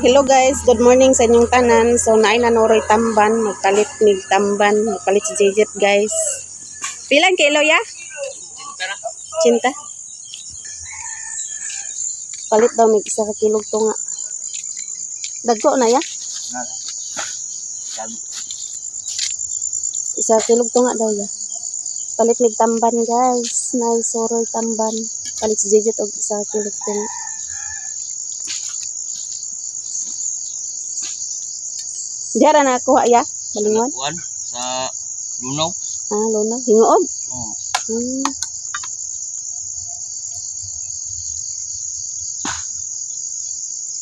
Hello guys, good morning sa inyong tanan. So naay nanoroy tamban, magpalit si Jejet guys. Pilang kilo ya? Cinta. Palit daw mig isa ka kilog tunga. Dagko na ya? Isa kilog tunga daw ya. Palit mig tamban guys. Naay soroy tamban. Palit si Jejet og isa ka kilog tunga. Diara na kuha ya, balingon. Sa lunaw. Ah, lunaw. Hingoog. Oh.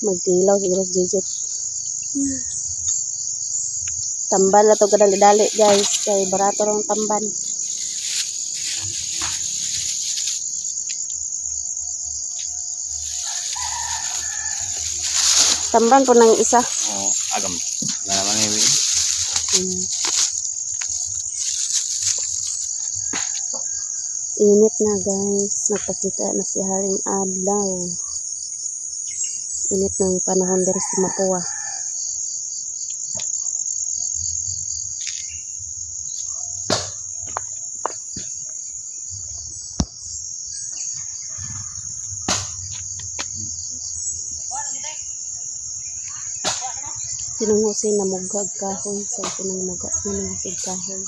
Magtilaw siguro si Jejet. Tamban na to kadali-dali guys. Kay barato rong tamban. Tamban po ng isa. Oh, agam. Na naman ni. Init na guys. Nagpakita na si Haring Adlaw. Init ng panahon dari sa Mapua. Sinungusin na mugag kahoy. So, sinungusin kahoy.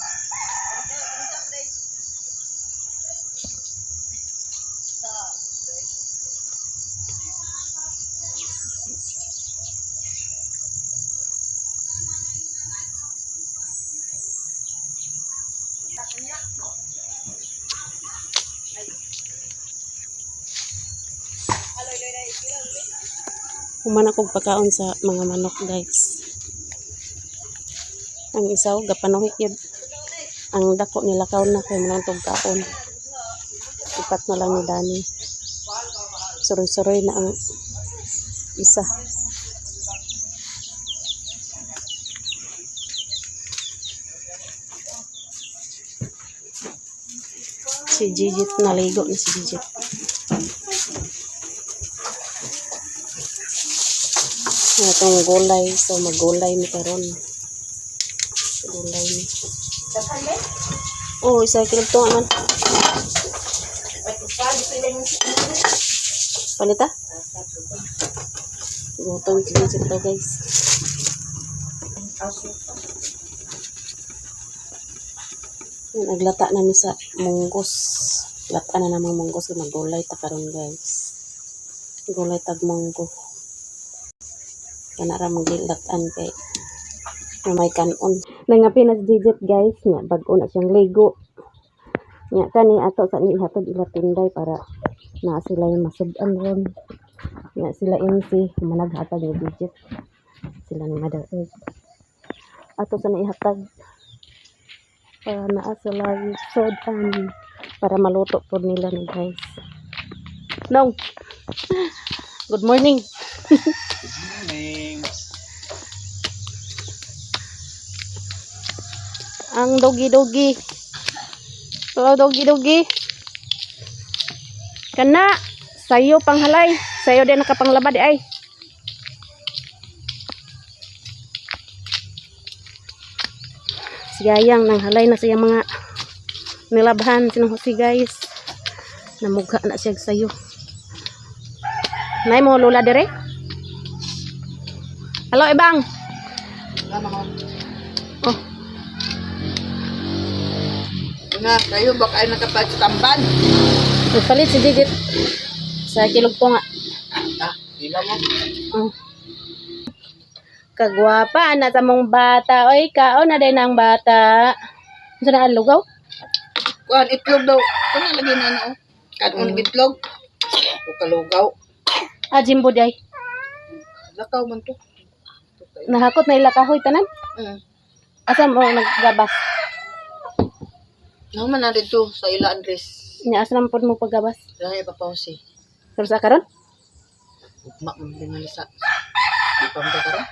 Human akong pagkaon sa mga manok guys. Ang isaw gapanuhik yun. Ang dako nila kaon na kay mga kaon. Ipat na lang ni Dani. Suroy-suroy na ang isa. Si Jejet naligo na si Jejet. Itong gulay, so magulay ni karon. Gulay ni. Oh, isa kilog to man. Palita? Gutong si Jejet to guys. Naglata na ni sa munggos. Lata na namang munggos kay magulay ta karon guys. Gulay tag munggo. Kana ra magilatan kay may kanon. Nangapi na si Jejet guys, nya bag-o na siyang ligo. Nya kani ato sa ihatod ila tinday para na sila yung masud-an ron. Nya sila MC managhatag ni Jejet. Sila ni Mother Earth. Ato sa ihatag para naa sila sud-an para maluto po nila ni guys. Nong. Good morning. Ang dogi-dogi. Hello, dogi-dogi. Kana, sayo panghalay. Sayo din nakapanglabad ay. Sigayang nang halay na siya mga nilabhan sinuhusi guys. Namugha na siya sayo. Nay mo lula dire? Hello, Ibang. Oh. Nga, kayo baka ay nakapalit sa tamban. Palit si Jejet. Sa kilog po nga. Ah, hila mo. Oh. Kagwapa na sa mong bata. Oy, kaon na din ang bata. Saan na ang lugaw? Kuhan, itlog daw. Kung nalagyan na ano. Kanon itlog. O kalugaw. Ah, Jimbo day. Lakaw man to. Nahakot na ilakahoy tanan. Asa mo naggabas? Nang man na dito sa ila Andres. Nya asa naman pod mo paggabas? Dahil ipapausi. Pero sa karon? Ugma mo din nalisa. Di pa mo karon.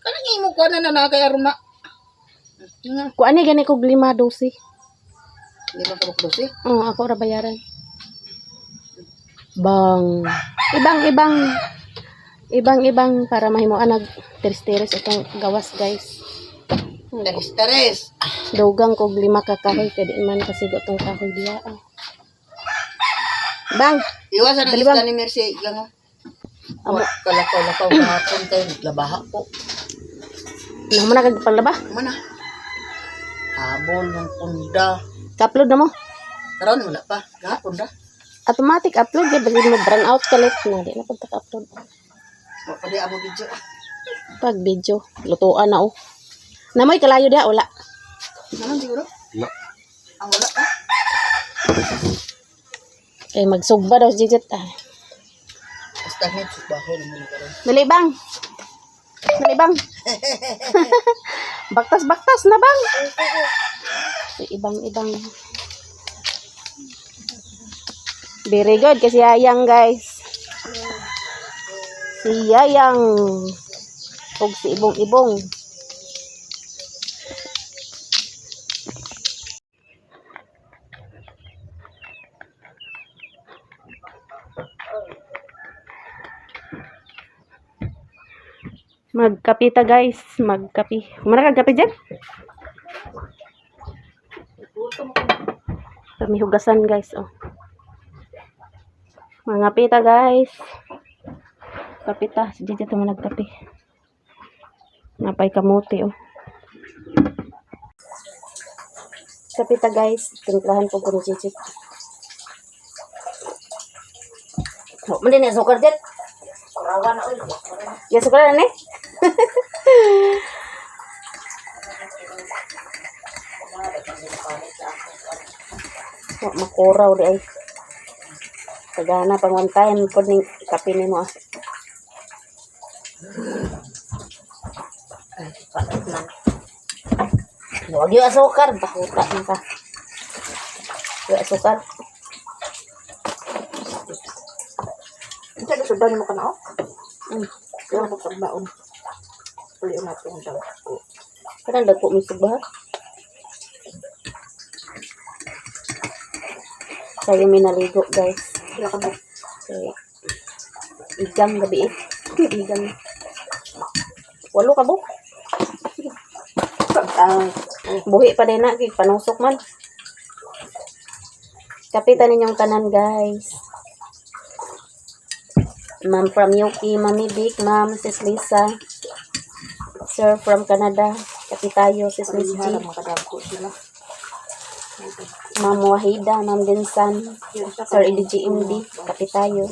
Kanang imo ko na nanakay aruma. Nga. Kuan ni gani kog 5-12. Di ba ka magdosi? Oo, ako ra bayaran. Bang. Ibang-ibang para mahimuan nag tiris-tiris itong gawas guys. Taris-taris. Dugang kog 5 ka kahoy kay di man kasigo tong kahoy diya. Bang, Iwasan ang Dali, Bang. isda ni Mercy. Lang oh. Amo. Kalakaw-lakaw kahapon kayo. Labaha po. namo na kag palaba. Mana? Habol ng punda. Ka-upload na mo. Karon wala pa. Kahapon da. Automatic upload gid bagi mo brown out kalit na di na pud ta upload. Wa pa di amo video. Pag video lutuan na oh. Namoy kalayo dia wala. Naman siguro? Wala. Ang wala ka? Kay magsugba daw si Jijit. Basta may baho naman karon. Dali bang. Dali bang. Baktas-baktas na bang. Ibang-ibang. Very good kasi Yayang guys. Si Yayang. Ug si Ibong-Ibong. Magkapita guys, magkapi. Kumara kag kape dyan? Kami hugasan guys, oh. Mga pita guys. Kapita, si Jijit naman nagkape. Napay kamote, oh. Kapita guys, timplahan po ko ni Jijit. Oh, mali na sukar dyan. Kurawan na uy. Ya sukar na ni. Wa makuraw di ay. Tagana pangantayan po ning kape nimo ah. Ay, palit na. Huwag yung asukar, bahuta na ka. Yung asukar. Ito na sudan mo ka na oh. Yung Ako sa baon. Uli natin daw. Parang dagpo mo subah. Kayo minaligo guys. Wala ka ba? Okay. Igang gabi eh. Igang. 8 ka bo? Buhi pa din na. Panusok man. Kapitan ninyong tanan guys. Ma'am from UK, Mami Vic, Ma'am Sis Lisa. Sir from Canada. Kapitayo, Sis Miss G. Makadagko sila. Ma'am Wahida, Ma'am Dinsan. Sir EDGMD, Kapitayo.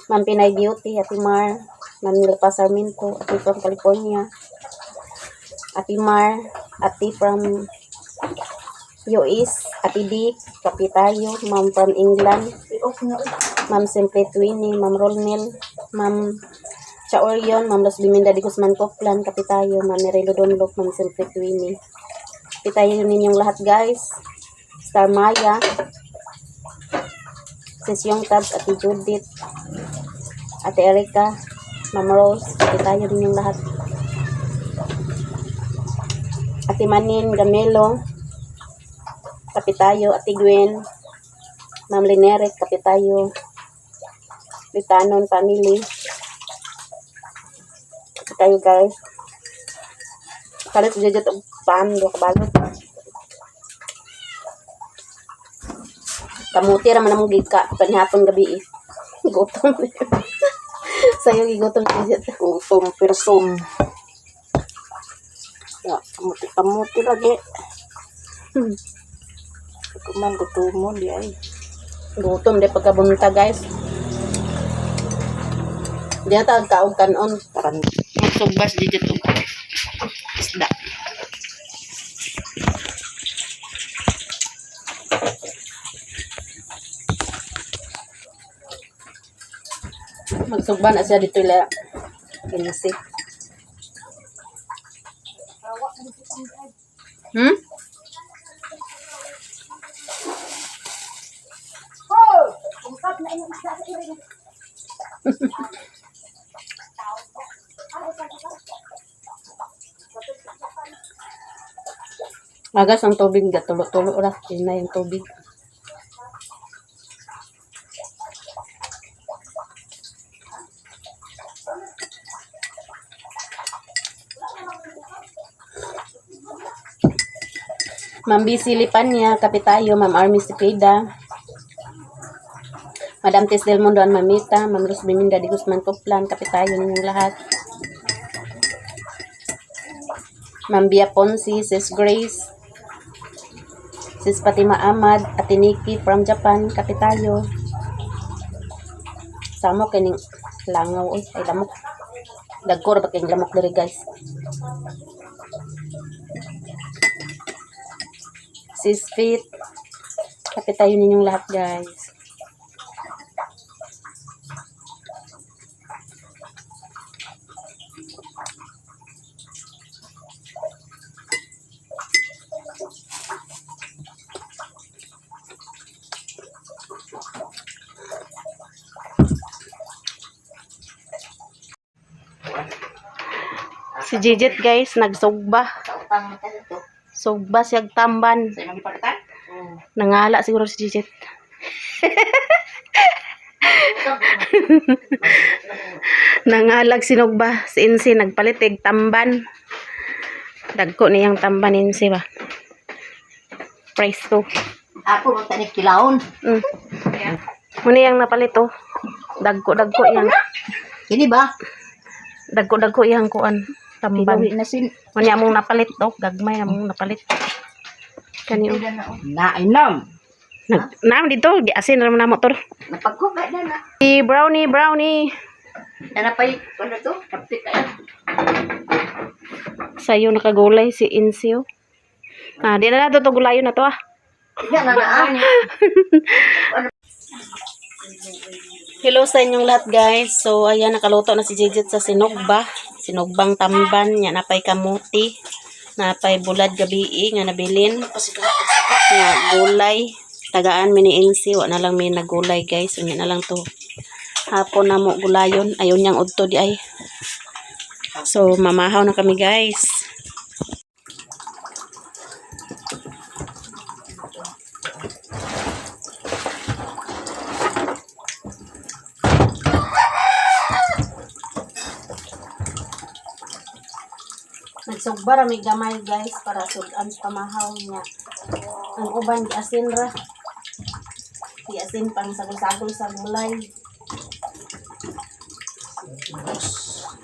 Ma'am Pinay Beauty, Ate Mar. Ma'am Nilpa Sarmiento, Ate from California. Ate Mar, Ate from US, Ate D, Kapitayo. Ma'am from England. Ma'am Simple Twinnie, Ma'am Rolmel, Ma'am Chaorion, Ma'am Los Biminda de Guzman Coplan, Kapitayo, Ma'am Nerelo Donlop, Ma'am Simple Twinnie. Kapitayo ninyong lahat guys. Star Maya, Sis Yung Tabs, Ate Judith, Ate Erika, Ma'am Rose, kapitayo ninyong lahat. Ate Manin, Gamelo, kapitayo, Ate Gwen, Ma'am Linerek, kapitayo, Litanon family. Kapitayo guys. Kalit jajat og pan do kabalot. Kamuti ra man among gika panihapon gabi eh. Gutom. Sayo gigutom jajat. Gutom person. Ya, kamuti lagi. Kuman gutomon di ay. Gutom de pagkabunta guys. Diya ta kaog kanon Taran. sugbas jajat og isda. Magsugba na siya dito la ginisi. Agas ang tubig gatulo-tulo ra, yun na yung tubig. Ma'am BC Lipanya, Kapitayo, Ma'am Army Cepeda, Madam Tess Del Mundo, Mamita, Ma'am Rose Biminda de Guzman Coplan, Kapitayo ninyong lahat. Ma'am Bia Ponsi, Sis Grace, Sis Fatima Ahmad, Ate Nikki from Japan, Kapitayo. Samo kining langaw ay lamok. Dagko ra ba kining lamok diri guys. Sis Fit, Kapitayo ninyong lahat guys. Si Jijit guys, nagsugba. Kaupang mata dito. Sugba siyag tamban. Sa imong gipalitan? Nangala siguro si Jijit. Nangalag sinugba. Si Insi nagpalitig tamban. Dagko niyang tamban Insi ba. Price to. Ako mo tanik kilaon. Muna yang napalito. Dagko yang. Kini ba? Dagko yang kuan. Tamban. Pinuwi na sin. Muna among napalit to. Gagmay among napalit. Kaniyo. Nainam. Naam dito. Giasin naman na motor. Napagkuba na na. Si Brownie. Nanapay, ano to? Kapit kayo. Sayo nakagulay si Insio. Di na nato to gulayon na to ah. Yan na na. Hello sa inyong lahat guys. So ayan nakaluto na si Jijit sa sinugba. Sinugbang tamban. Yan napay kamuti. Napay bulad gabi nga nabilin. Nga gulay. Tagaan mi ni Insi. Wa na lang mi nagulay guys. Unya na lang to. Hapon na mo gulayon. Ayun yang udto di ay. So mamahaw na kami guys. Nagsugba rami gamay guys para sudan sa pamahaw niya. Ang uban di asin ra. Di asin pang sagol-sagol sa gulay.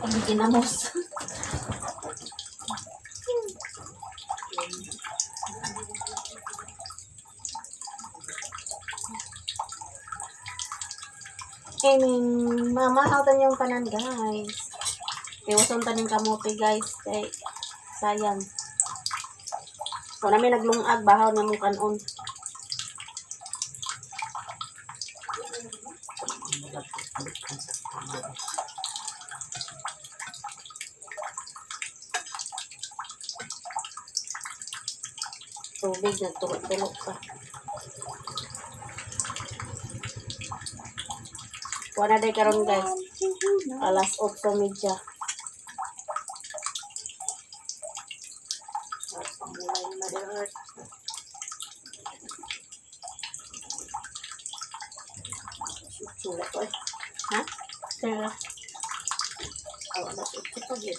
Ang ginamos. Mamahaw tan yung kanan guys. Iwasan taning kamote guys. Kay sayang. So namin naglungag bahaw nga mong kanon. Tubig na tulog pa. Wala day karon guys. Alas 8:30. Sulit ko eh. Ha? Kaya awa na ito pag yun.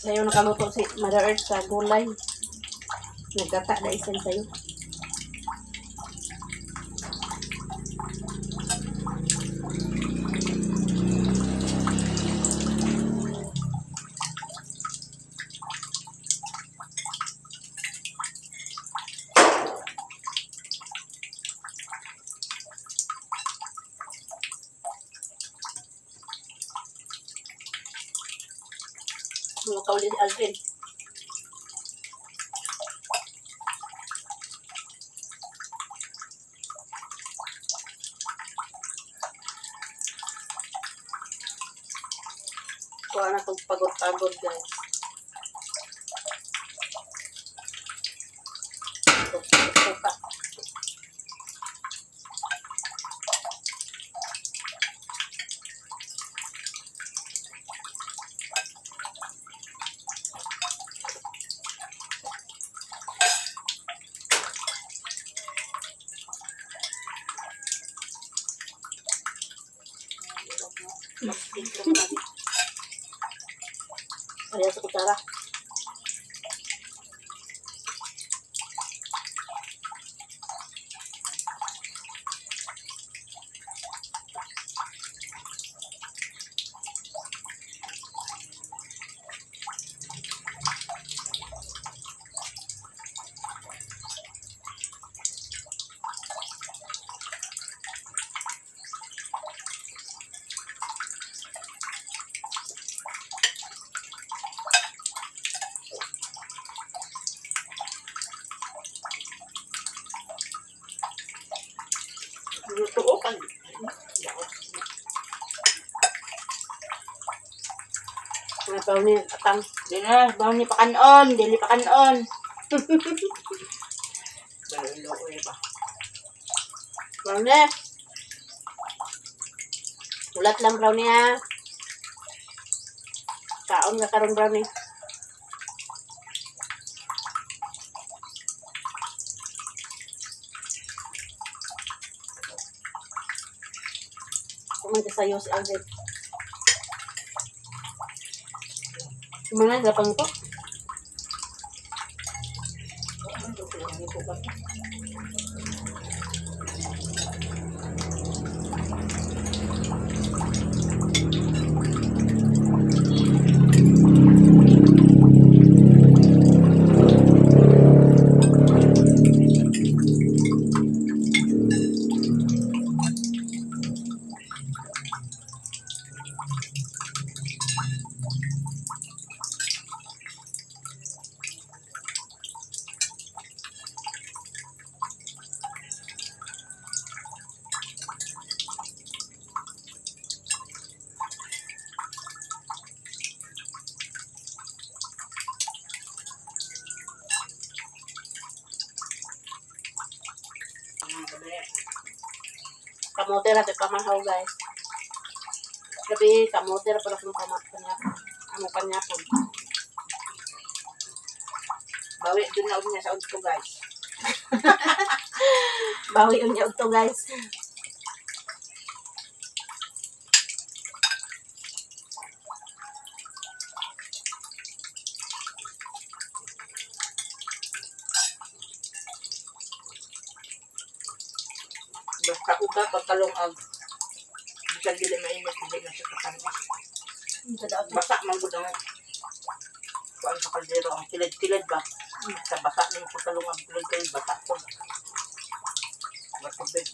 Sayo nakaluto si Mother Earth sa gulay. Nagkata na isin sayo. Mga kauli si Alvin. Kuha na itong pagod-pagod guys. Suka. Mas intro lagi. Ayan sa kutsara. Luto ko kan. Mga tao ni atang. Bawang ni pakanon, dili pakanon. Balilo ko ba. Brownie. Ulat lang brownie ha. Kaon nga karon brownie. Kumain ka sa'yo si Alvin. Kumana, lapang ko. Kamote ra kay pamahaw guys. Gabi kamote ra pala kung kanya. Amo kanya po. Bawi din na niya sa udto guys. Bawi unya to guys. Basta uga pagkalungag. Bisan dili mainit hindi na siya katanos. Basa man gud ang kuan sa kaldero ang kilid-kilid ba. Sa basa ning pagkalungag kilid-kilid basa ko. Matubig.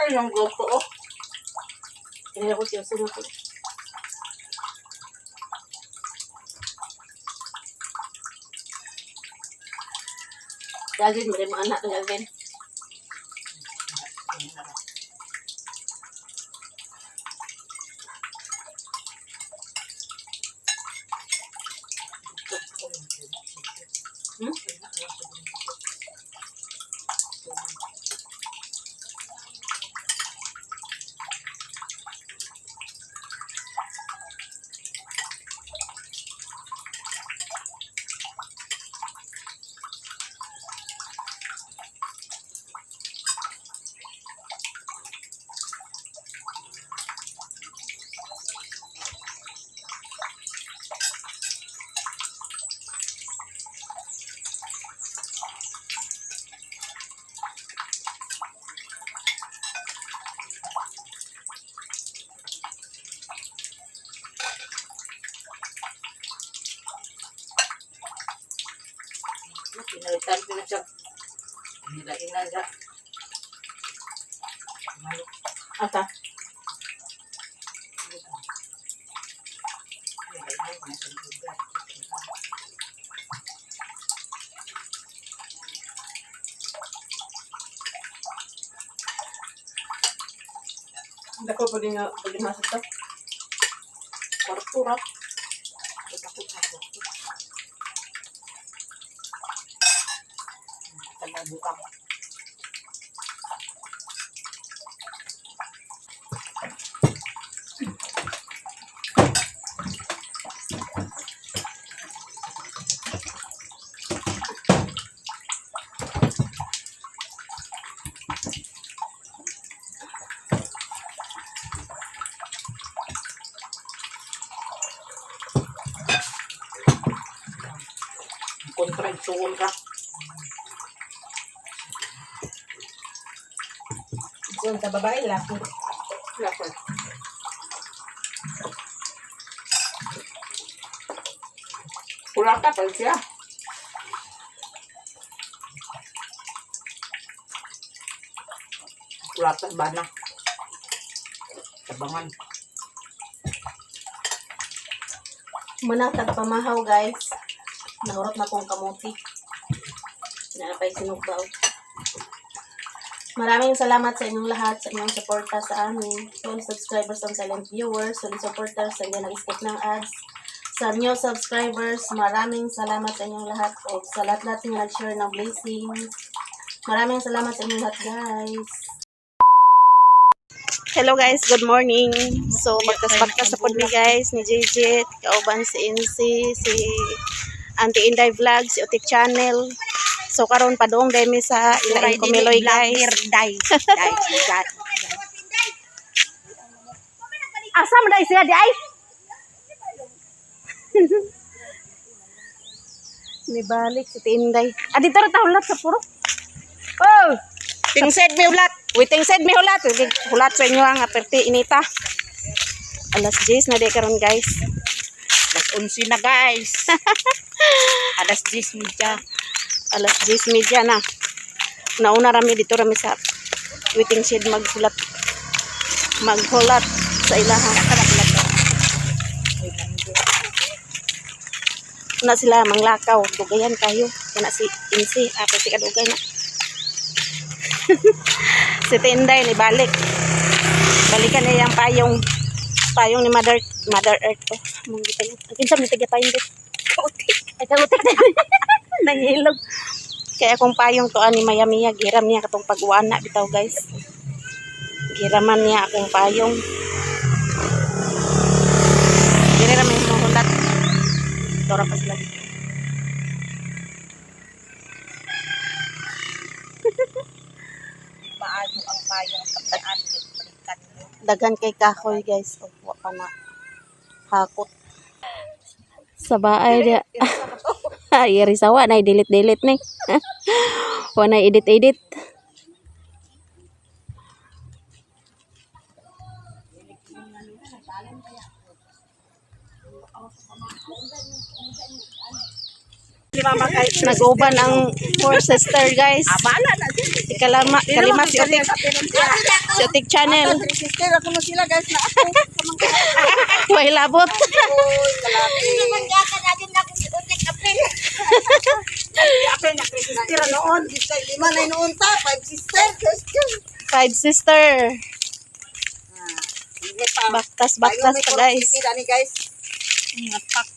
Ay, yung gusto ko. Kaya ko siya sunod ko. Dalhin mo rin mga anak ng Alvin. Pinalitan ko na siya. Nila inaga. Ata. Hindi ko pwede masok to. Parang takot ako. Bukang. Kontraksyon ka. Doon sa babae, laki. Laki. Pula ka pa siya. Pula ka ba na? Tabangan. Manatag pamahaw guys. Nahurot na kong kamuti. Napay sinugbaw. Maraming salamat sa inyong lahat, sa inyong suporta sa amin. Solid subscribers and silent viewers, solid supporters, sa hindi nag-skip ng ads. Sa new subscribers, maraming salamat sa inyong lahat. O sa lahat-lahat na nag-share ng blessings. Maraming salamat sa inyong lahat guys. Hello guys, good morning. So, magkas-bagkas sa pod mi guys, ni JJ, kauban si NC, si Auntie Inday Vlog, si Otik Channel. So karon pa doong demi sa ilaing kumiloy guys. Asam dai siya di ay. Ni balik si Inday. Adi tara ta hulat sa puro. Oh, tingsaid mi hulat. Waiting said mi hulat. Hulat sa inyo ang aperti inita. Alas 10 na di karon guys. Alas 11 na guys. Alas 10 media. Alas 10 media na. Nauna rami dito rami sa waiting shed maghulat. Maghulat sa ilaha. Na sila manglakaw. Dugayan kayo. Kana si Insi. Ako si kadugay na. Si Tinday ni balik. Balikan niya yung payong ni Mother Earth ko. Mong gitan. Kinsa mi tiga payong dit. Ay kamutik. Nangilog. Kaya akong payong to ani Mayamiya, giram niya katong pagwana bitaw guys. Giraman niya akong payong. Giram mo hulat. Tora pa sila. Maayo ang payong pagdaan balikan niyo. Daghan kay kahoy guys. O wa pa na hakot. Sa baay dia. Ay, risawa na delete ni. Wa na edit. Nag-uban ang four sister guys. Abala na sila. Kalima si Otik. Si Otik Channel. Sister ako na sila guys na ako. Way labot. Apel na sister noon. Sister lima na noon ta. 5 sister. 5 sister. Baktas pa guys. Ni guys. Ngapak.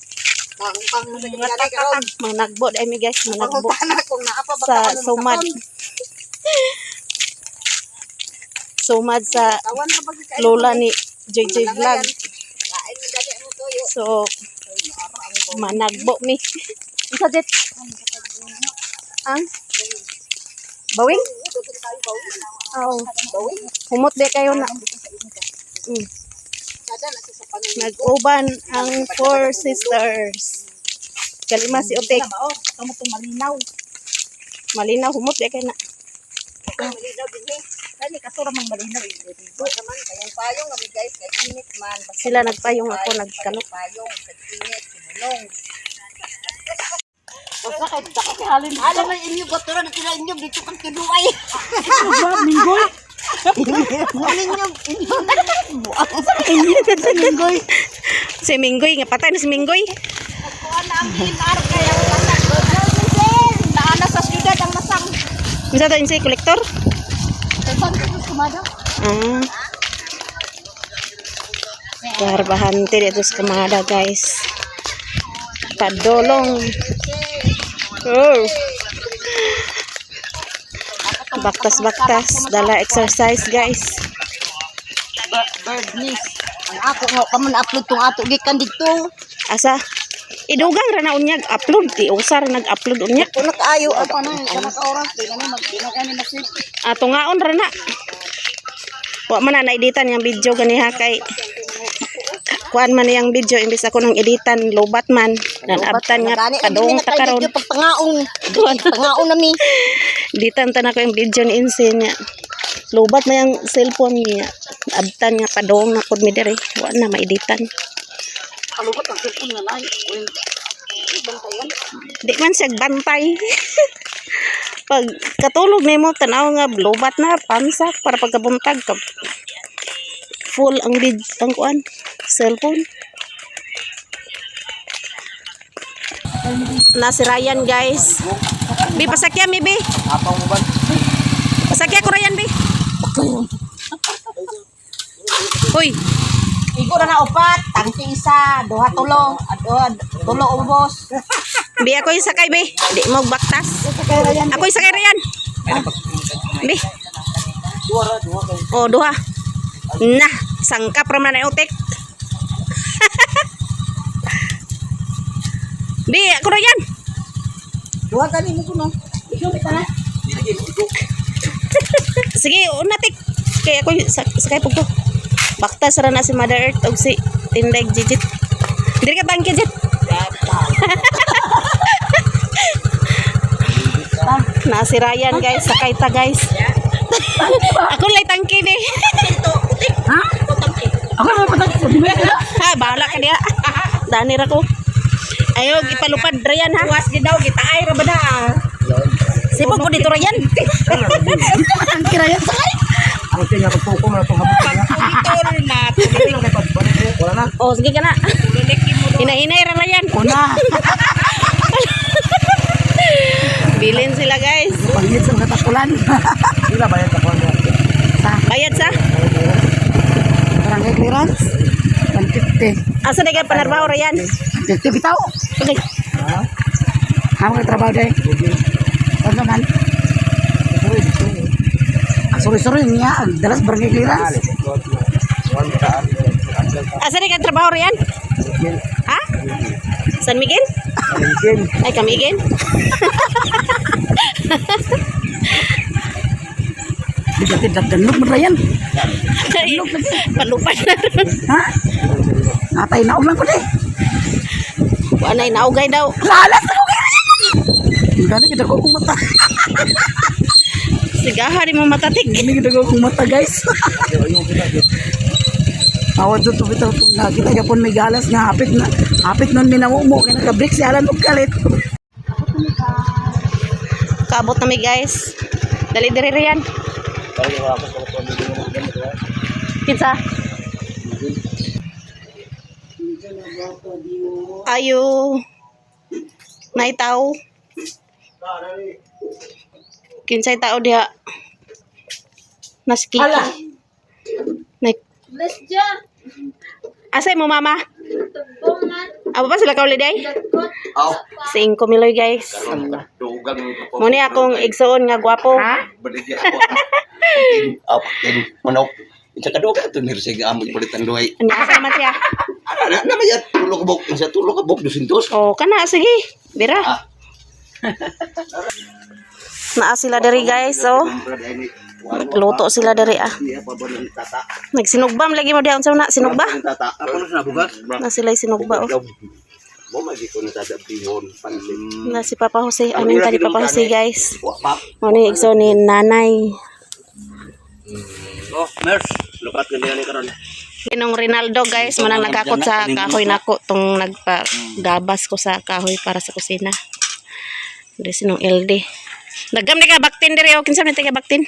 Ngatak karon. Managbo dai mi guys, managbo Kung naapa ba sa sumad. Sumad sa Tawan na ba kay lola ni JJ Vlog. lain ni dali mo tuyo. So managbo mi. Unsa dit? Ang bawing? Oh, humot di kayo na. Nag-uban ang four sisters. Kalima si Otik. Kamu tong malinaw. Malinaw humot di kayo na. Malinaw din eh. Kani katura mang malinaw eh. Naman kayong payong kami guys, kay init man. Sila nagpayong, ako nagkano. Payong, sa init, sinulong. Basta kahit dako si Halin. Alam mo inyo gotura na sila inyo dito kang kinuay. Minggoy. Si Minggoy, nga patay na si Minggoy. Naana sa syudad ang masang. Misa to insay kolektor? Ah. Barbahante dito sa Kamada, guys. Padolong. Oh. Baktas-baktas, dala exercise, guys. Bird nest. Ang ako nga kamo na-upload tong ato gikan dito. Asa? Idugang ra na unyag upload, di usar nag-upload unyag. Kung nakaayo apa na sa naka-oras din ano magdinagani na sip. Ato ngaon ra na. Wa man na editan yang video ganiha kay kuan man yang video imbis ako nang editan lobat man nan abtan nga padong ta karon. Pagpangaon. Pangaon nami. Editan ta na ko yung video ni Inse niya. Lobat na yung cellphone niya. Abtan nga padong na pud mi diri. Wa na maeditan. Kalubat ang cellphone na nay. Bantayan. Di man siya bantay. Pag katulog nimo tanaw nga lobat na pansak para pagkabuntag ka full ang ang kuan cellphone. Na si Ryan, guys. Bi pasakya mi bi. Apa mo ba? Pasakya ko Ryan bi. Hoy, Igo na upat, tangki isa, duha tulo, tulo ubos. bi ako isakay bi. Di mo baktas. Ako isakay Ryan. Bi. Oh, duha. Nah, sangkap ra man na utek. Bi, ako Ryan. Duha tani mo kuno. Igo kita na. Sige, unatik. Kaya ako sakay po ko. Baktas ra na si Mother Earth og si Tindag Jijit. Diri ka tangke Jit. Na si Ryan, guys, sakay ta, guys. Ako lay tangke ni. Ha? Ako na patag sa dibe. Ha, bahala ka diha. Dani ra ko. Ayo ipalupad Ryan ha. Buwas gid daw kita ay ra bada. Sipog ko dito Ryan. Ang kirayan sakay. Ang tingnan ko po na itong habot niya. Pagpulitol na. Wala na. Oh, sige ka na. Ina-inay ra Ryan. Una. Bilin sila, guys. Pagit sa katakulan. Sila bayad sa kanya. Bayad sa? Barangay clearance. 150. Asa na ka panarbaho Ryan? 50 bitaw. Okay. Ako trabaho day. Ano naman? Sorry niya, dalas barangay clearance. Asa na ka trabaho Ryan? Ha? San Miguel? Ay, Kamigin? Bigatid danlog mo yan. Palupad na ron. Ha? Natay na ulang ko di. Wanay naugay daw. Lalas na ko. Gani kita ko kung mata. Sigaha di mo matatig. Gani kita ko kung mata guys. Awad to bitaw to na kita gapon may galas nga hapit nun minamumo kay naka-break si Alan og kalit. Kaabot na mi guys. Dali diri Ryan. Pizza. Ayo. Naitaw. Kinsay tao diha. Naskiki. Asay mo mama? Apa pa sila kauli day? Aw. 5 miloy guys. Dugang mo. Muni akong igsoon nga gwapo. Baligya ako. Aw, manok. Isa ka duga to nirsig amo ibulitan duhay. Ano asa man siya? Ana na may tulo ka bok, isa tulo ka bok 200. Oh, kana sige. Bira. Naa sila diri guys, oh. Luto sila diri ah. Nagsinugbam lagi mo diha unsa na sinugba? Tata, ako na bugas. Na sila sinugba oh. Mo magi ko na tada bihon pansin. Na si Papa Jose, amin tadi Papa Jose guys. Wa pa. Mo ni igso ni nanay. Oh, Mers, lukat ganyan ni karon. Kinong Rinaldo guys, manang nagakot sa kahoy nako tong nagpagabas ko sa kahoy para sa kusina. Diri sinong LD. Dagam na ka baktin diri o kinsa man taga baktin?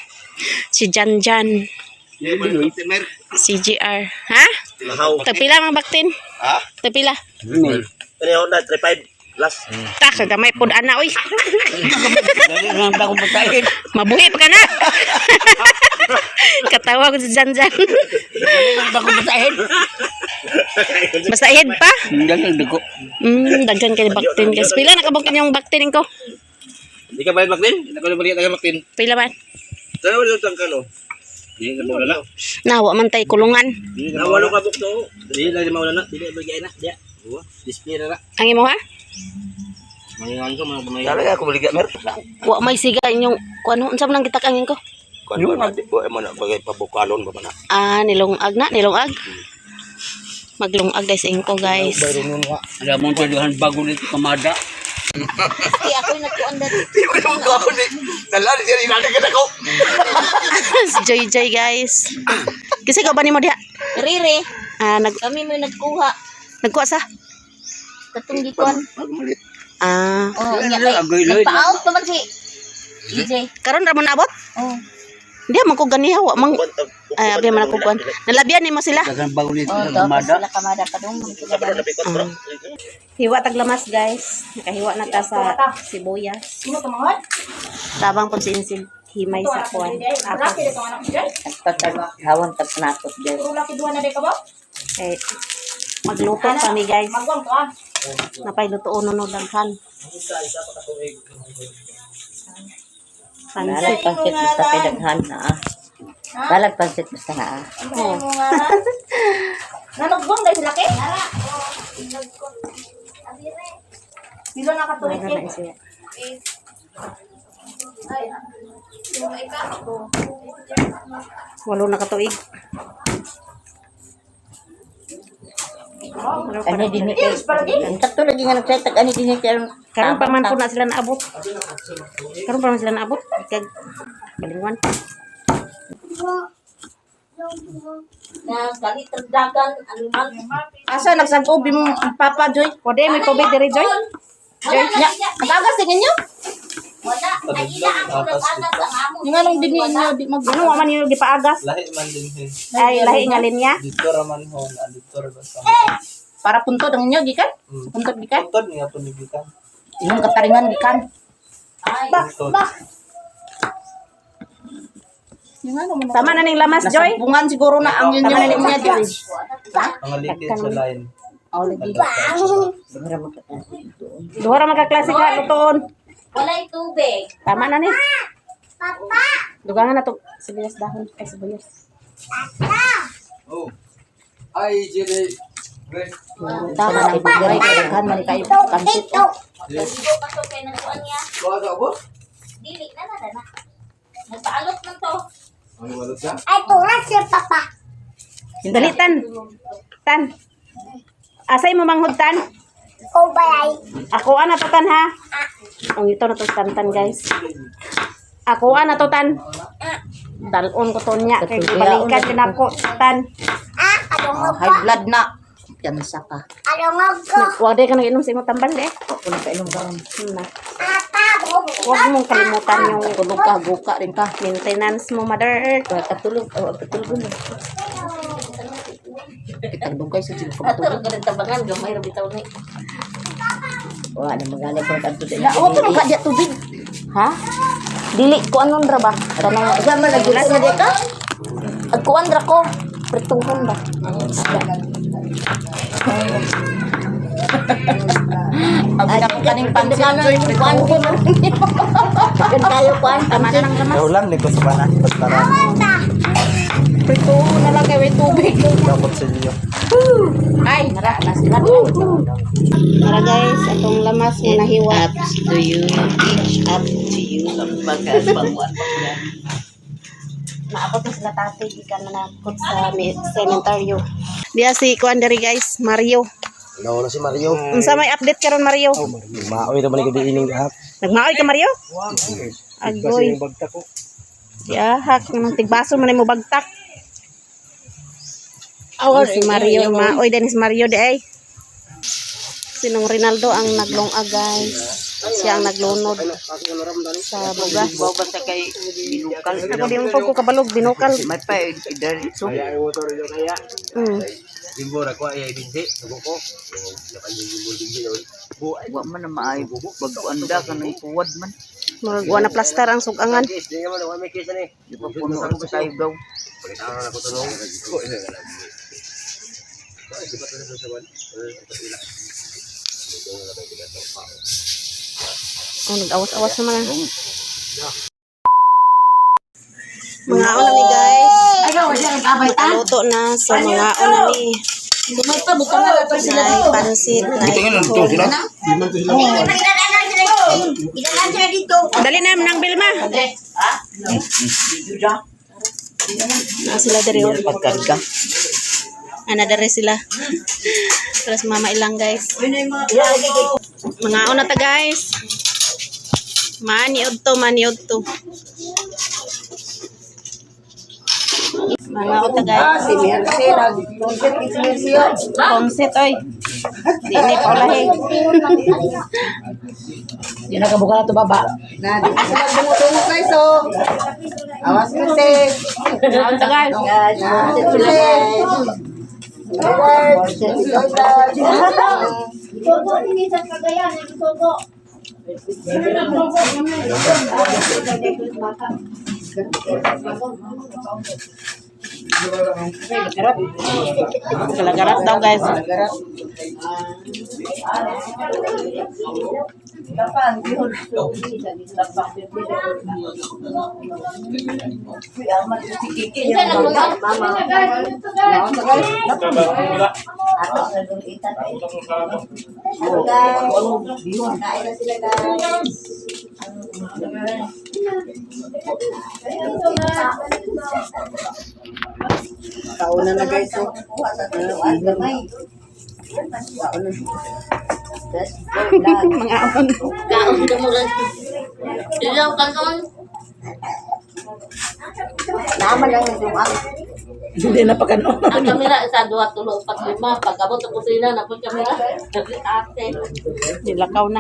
Si Janjan, si GR. Ha? Tagpila mang baktin? Ha? Tagpila. Ano yung na 35 last. Ta kagamay pud ana oy. Ang bagong pagkain. Mabuhi pa ka na. Katawa ko si Janjan. Ang bagong pagkain. Basta ahead pa. Dagdag ko. Daghan kay baktin guys. Pila na ka baktin yung baktin ko? Hindi ka bayad Mactin? Hindi ka bayad taga Mactin. Pila man? Saan wala yung tangka no? Hindi ka mawala na. Nawa man tay kulungan. Nawalo ka buk to. Hindi lang mawala na. Hindi bagay na. Dia. Display na na. Ang imo ha? Mayangan ko mga bumayan. Talaga ako baliga mer. Wa may siga inyong kuno unsa man gitak angin ko? Kuno na di ko man bagay pabukalon ba na. Nilungag na, nilungag. Maglungag guys ingko guys. Bayro nun wa. Ada mo tuduhan bago nito kamada. Di ako nagkuan dati. Di ko nung ko ni. Dala ni sila ka ako. Joy Joy guys. Kasi ka ba nimo diha? Riri. Kami may nagkuha. Nagkuha sa? Katong gikuan. Oh, nagpa-out naman si DJ. Karon ra mo naabot? Oh. Hindi man ko ganiha wa mang abi man ako kuan. Nalabian nimo sila. Bago nito Oh, tapos sila kamada pa dong. Hiwa tag lamas guys. Nakahiwa na ta sa sibuyas. Sino tumawad? Tabang pud si Insil himay sa kuan. Laki dito anak dyan. Hawan tag nakot dyan. Puro laki duha na di ka ba? Eh, magluto kami guys. Magwang ka. Napay luto uno no daghan. Balag Pansit. pansit basta kay daghan na ah. Balag pansit basta na ah. Ano mo nga? Nanugbong dahil laki? Sila nakatulit Wala na eh. siya. Walo na katuig. Ani dinhi kay. Ang tatlo lagi nga nagsetag ani dinhi kay. Karon pa man po na sila naabot. Karon pa man sila naabot. Kag kalingon. Na galit ang dagan, animal. Asa nagsagobi mo Papa Joy? Pwede may tubig diri Joy. Joy, nag-agas din ninyo? Wala, nagila ako nag-agas ang amo. Yung anong din ninyo, di mag... Ano wa man yung gipaagas? Lahi man din he. Ay lahi nga linya. Dito raman ho, dito ra basta. Para puntod ang inyo, gikan? Puntod gikan? Tod nga punigikan. Yung kataringan gikan. Ay, yung ano mo Tama na ning lamas Joy. Nasabungan siguro na ang Tama na inyong ning linya, Joy. Ang ligid sa line. Oh, lagi. Duha ra magkaklase ka lutoon. Walay tubig. Tama na ni. Papa. Dugangan na to sibuyas dahon ay sibuyas. Oh. Ay jere. Tama na ibigay ko daghan man kayo pansit. Yes. Pato kay nagkuan niya. Wala ba? Dili na na. Nagpaalot lang to. Ano wala ka? Dali tan. Asay mo manghud tan? Ako ana to tan ha. Ang ito na to tan guys. Ako ana to tan. Dalon ko to niya kay balikan kinako tan. High blood na. Yan sa ka. Wa day ka nang inom sa imong tambal de. Ako na kainom karon. Na. Huwag mong kalimutan yung Tulog ka, buka rin ka. maintenance mo, mother. Katulog, katulog mo. Kitang dugay sa sila katulog. Katulog ka tabangan, gamay ra bitaw ni. Wala na magaling ko kanto din. Na, wa ko ka diya tubig. Ha? Dili ko anon ra ba? Kanang Sama lagi na di ka. agkuan ra ko. Prituhon ba? Ang pinakang kaning pansit joy kuan ko. Kan kayo kuan Tama na ng lamas. Ulam ni ko sa bana. Basta ra. Prituhon na lang kay may tubig. Dapat sa iyo. Ay, nara na sila. Para guys, atong lamas mo nahiwa. ups to you. Each up to you. Pagkas pangwan. Naabot na sila tatay, gikan na nakot sa cementerio. Diya si kuan diri guys, Mario. Ano na si Mario? Unsa may update karon Mario? Maoy ra man ko diining gahap. Nagmaoy ka Mario? Agoy. Bagta ko. Yahak nang tigbaso man mo bagtak. Si Mario, maoy din si Mario de ay. Sinong Rinaldo ang naglong guys. siya ang naglunod sa bugas. Bawa sa kay binukal. Ako di mo ko kabalog binukal. May pa idaritso. Jimbo ra ko ay dinhi, sugo ko. Dapat jimbo dinhi yun. Wa man na maayo bago anda ka nang kuwad man. Murag wa na plaster ang sugangan. Di naman wa may kisa ni. Di pa puno ang tayo daw. Pagkatao na ko tulong. Di ba tayo sa wan? Oh, nag-awas-awas na mga. Mga mi guys. Luto na so mga mi. Nay pansit, nay tuhog. Dali na nang Bilma. Na sila dari Pagkarga. ana dari sila. Terus mama ilang guys. Mga una ta guys. Maniod to. Mga uta guys. Si Mercy Kongset oy. Di ni paulahe. Yan nakabuka na to baba. Na di sila bumutungo guys so. Awas kasi. Mga uta guys. Galagarat daw guys. Kauna na guys so. Mga on. Naman lang yung dumang. Hindi na pagano. Ang kamera sa 2, 3, 4, 5. Pagkabot sa kusina na po yung kamera. Ate. Nilakaw na.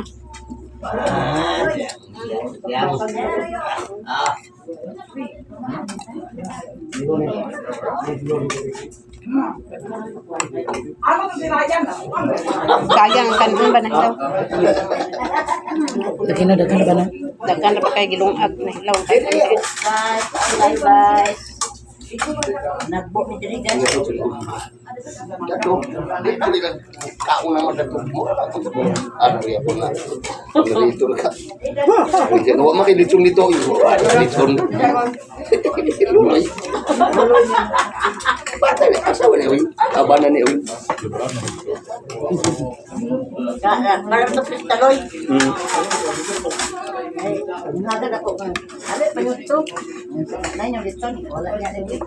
Kagang kanon ba na daw? Lagi na dagan ba na? Daghan na pa kay gilungag na hilaw. Bye. Nagbo ni diri guys. Dato. Kauna mo dato. Ano ya po na. Dito ka. Hindi na wa makilitong dito. Litong. Lumay. Bata ni asawa ni Uy. Abanan ni Uy. Parang to pistaloy. Nagad ako kan. Ale pa yung to. Na yung dito wala niya din.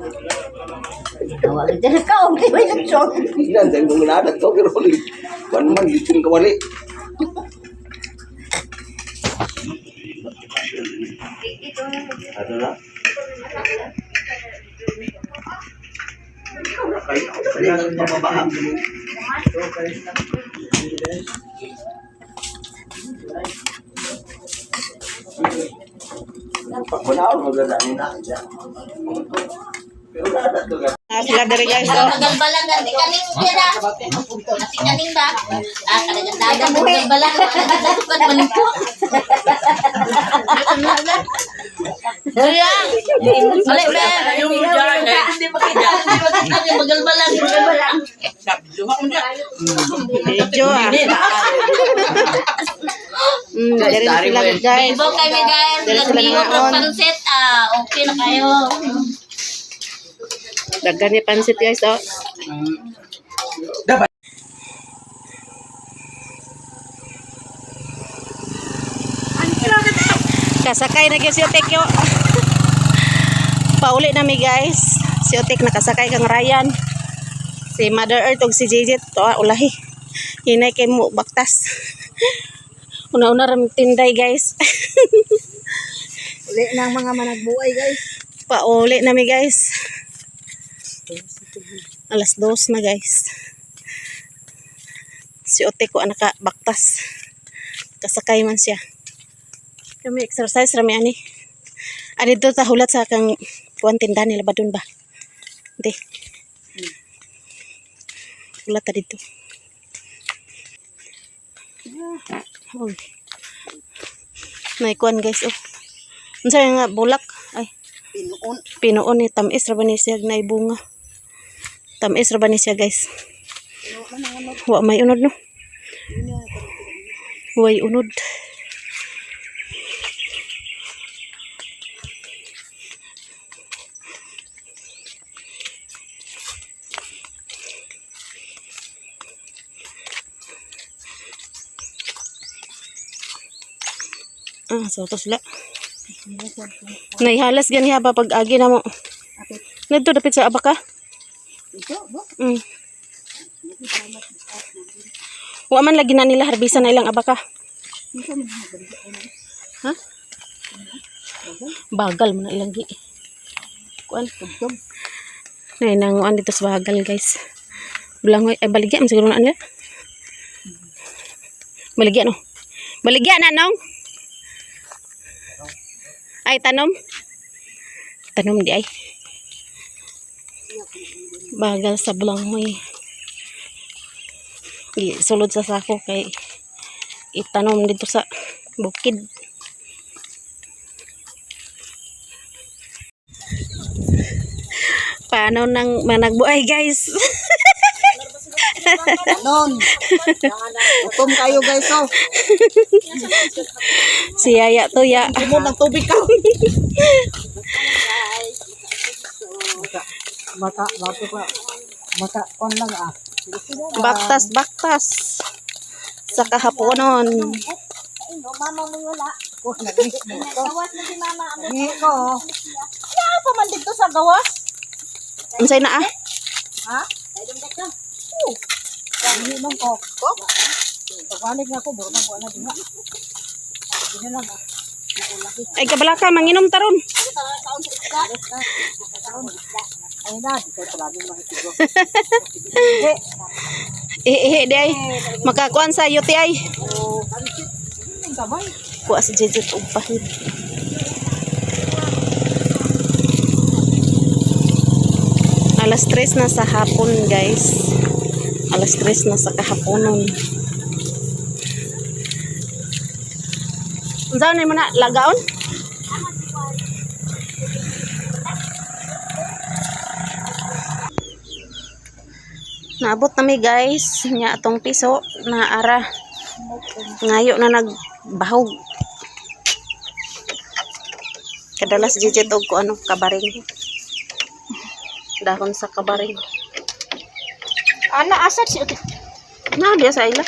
Wala din ka okay ba yung to? Ilan dahil nung nadat to pero ulit. Kuan man litong kawali. Ano na? Kailangan mababaan. Pagbanaan maganda ni na. Pero nadat to ka. Sila diri guys. Oh. Nagalbalang ganti kaning tira. Ati kaning ba? Kadagdagan mo galbalang. Nagdatukan man ko. Daya. Ale ba? Yung jar. Hindi makita. Hindi magalbalang. Medyo ah. Diri na sila guys. Ibo kami guys. Dali sila Naglihok nangaon. ng pansit. Okay na kayo. Daghan ni pansit guys oh. Kasakay na gyud si Otek yo. Pauli na mi guys. Si Otek nakasakay kang Ryan. Si Mother Earth ug si JJ to ulahi. Hinay kay mo baktas. Una-una ram tinday guys. Uli na ang mga managbuhay guys. Pauli na mi guys. Alas 2 na guys. Si Otek ko naka baktas. Kasakay man siya. Kami exercise rami ani. Ani to ta hulat sa kang kuan tindahan nila ba dun ba? Hindi. Hulat ta dito. Oy. Nay kuan guys oh. Unsa nga bulak? Ay, Pinuon. pinuon ni tamis ra ba ni siya na bunga. Tamis ra ba ni siya guys? Wa may unod no. Way unod. So to sila. Naihalas gani ba pag agi na mo. Nito dapit sa abaka. Mm. Wa man lagi na nila harbisan na ilang abaka. Ha? Bagal mo na ilang gi. Kuan tugtog. Nay nanguan dito sa bagal guys. Bulangoy ay baligya man siguro na nila. Baligya no. Baligya na nong. Ay tanom. Tanom di ay. Bagal sa bulangoy. Sulod sa sako kay itanom dito sa bukid. Paano nang managbuhay guys? Ganon. Utom kayo guys oh. Si Yaya to ya. Mo ng tubig ka. Bata, bato pa. Bata, kon lang ah. Baktas sa kahaponon. Mama mo wala. Oh, naging Gawas na si mama. ko. Kaya pa man dito sa gawas. Unsay na ah? Ha? Ay, dum ka. Hindi lang ko. Pabalik na ako, bro na ko na dinga. Hindi lang ah. Ay kabalaka manginom taron. Ay na, di kayo palagi makikigwa. Di ay. Makakuan sa UTI. Oh, kansit. Ang kamay. Kuha sa jejit og pahid. Alas 3 na sa hapon guys. Alas 3 na sa kahaponon. Unsa ni mo na lagaon? Naabot nami guys nya atong piso na ara. Ngayo na nagbahog. Kadalas jejit og ko ano kabaring. Dahon sa kabaring. Ana asad si Na dia sa ila.